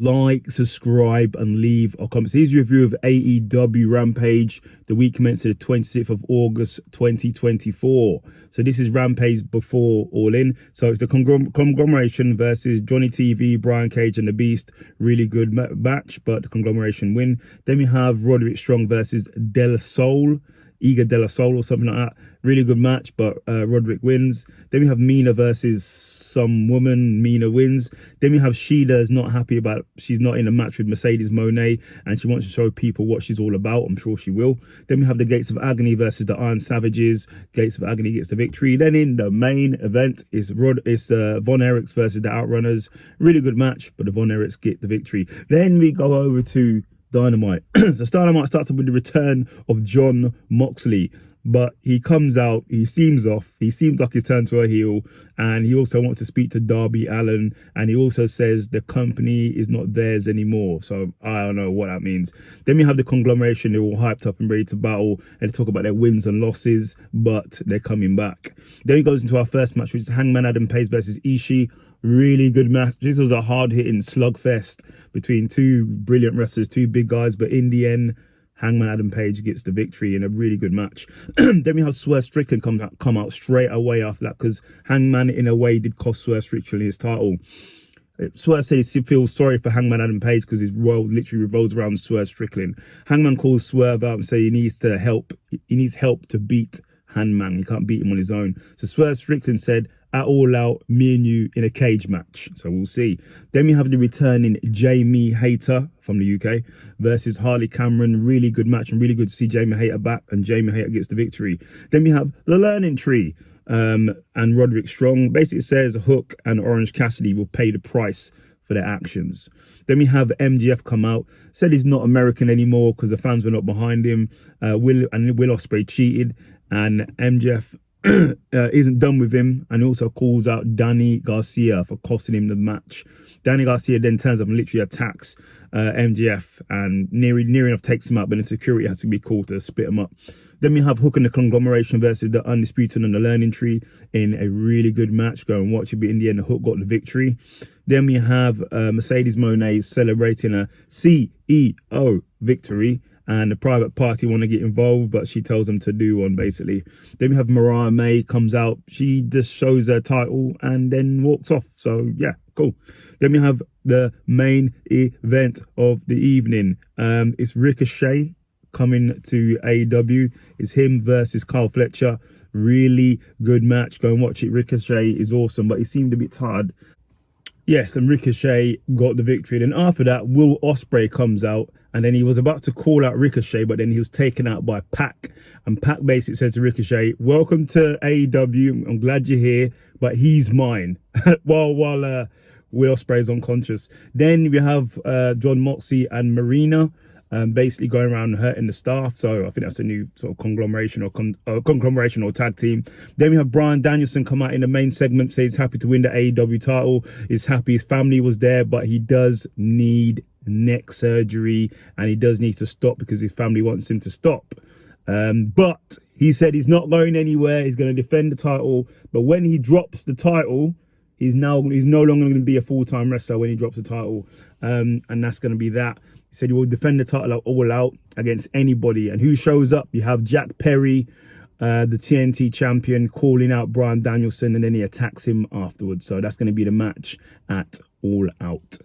Like, subscribe, and leave a comment. So here's a review of AEW Rampage, the week commencing the 26th of August 2024. So this is Rampage before All In. So it's the conglomeration versus Johnny TV, Brian Cage, and the Beast. Really good match, but the conglomeration win. Then we have Roderick Strong versus Del Sol. Ega De La Soul or something like that. Really good match, but Roderick wins. Then we have Mina versus some woman. Mina wins. Then we have Sheeta's not happy about, she's not in a match with Mercedes Moné, and she wants to show people what she's all about. I'm sure she will. Then we have the Gates of Agony versus the Iron Savages. Gates of Agony gets the victory. Then in the main event is Von Erichs versus the Outrunners. Really good match, but the Von Erichs get the victory. Then we go over to Dynamite. So Dynamite starts with the return of Jon Moxley, but he comes out, he seems off, he seems like he's turned to a heel, and he also wants to speak to Darby Allin, and he also says the company is not theirs anymore. So I don't know what that means. Then we have the conglomeration. They're all hyped up and ready to battle, and they talk about their wins and losses, but they're coming back. Then he goes into our first match, which is Hangman Adam Page versus Ishii. Really good match. This was a hard-hitting slugfest between two brilliant wrestlers, two big guys, but in the end, Hangman Adam Page gets the victory in a really good match. Then we have Swerve Strickland come out straight away after that, because Hangman, in a way, did cost Swerve Strickland his title. Swerve says he feels sorry for Hangman Adam Page because his world literally revolves around Swerve Strickland. Hangman calls Swerve out and says he needs help to beat Hangman. He can't beat him on his own. So Swerve Strickland said, at All Out, me and you in a cage match. So we'll see. Then we have the returning Jamie Hayter from the UK versus Harley Cameron. Really good match, and really good to see Jamie Hayter back, and Jamie Hayter gets the victory. Then we have the Learning Tree and Roderick Strong. Basically says Hook and Orange Cassidy will pay the price for their actions. Then we have MJF come out, said he's not American anymore because the fans were not behind him. Will Ospreay cheated, and MJF isn't done with him, and also calls out Danny Garcia for costing him the match. Danny Garcia then turns up and literally attacks MJF, and near enough takes him out, but the security has to be called to split him up. Then we have Hook and the conglomeration versus the Undisputed and the Learning Tree in a really good match. Go and watch it, but in the end, the Hook got the victory. Then we have Mercedes Moné celebrating a CEO victory, and the private party want to get involved, but she tells them to do one, basically. Then we have Mariah May comes out. She just shows her title and then walks off. So, yeah, cool. Then we have the main event of the evening. It's Ricochet coming to AEW. It's him versus Kyle Fletcher. Really good match. Go and watch it. Ricochet is awesome, but he seemed a bit tired. Yes, and Ricochet got the victory. Then after that, Will Ospreay comes out, and then he was about to call out Ricochet, but then he was taken out by Pac. And Pac basically says to Ricochet, welcome to AEW. I'm glad you're here, but he's mine. while Will Ospreay is unconscious. Then we have Jon Moxley and Marina basically going around hurting the staff. So I think that's a new sort of conglomeration or tag team. Then we have Bryan Danielson come out in the main segment, say he's happy to win the AEW title. He's happy his family was there, but he does need neck surgery, and he does need to stop because his family wants him to stop. But he said he's not going anywhere. He's going to defend the title. But when he drops the title, he's no longer going to be a full-time wrestler when he drops the title. And that's going to be that. He said he will defend the title All Out against anybody. And who shows up? You have Jack Perry, the TNT champion, calling out Bryan Danielson, and then he attacks him afterwards. So that's going to be the match at All Out.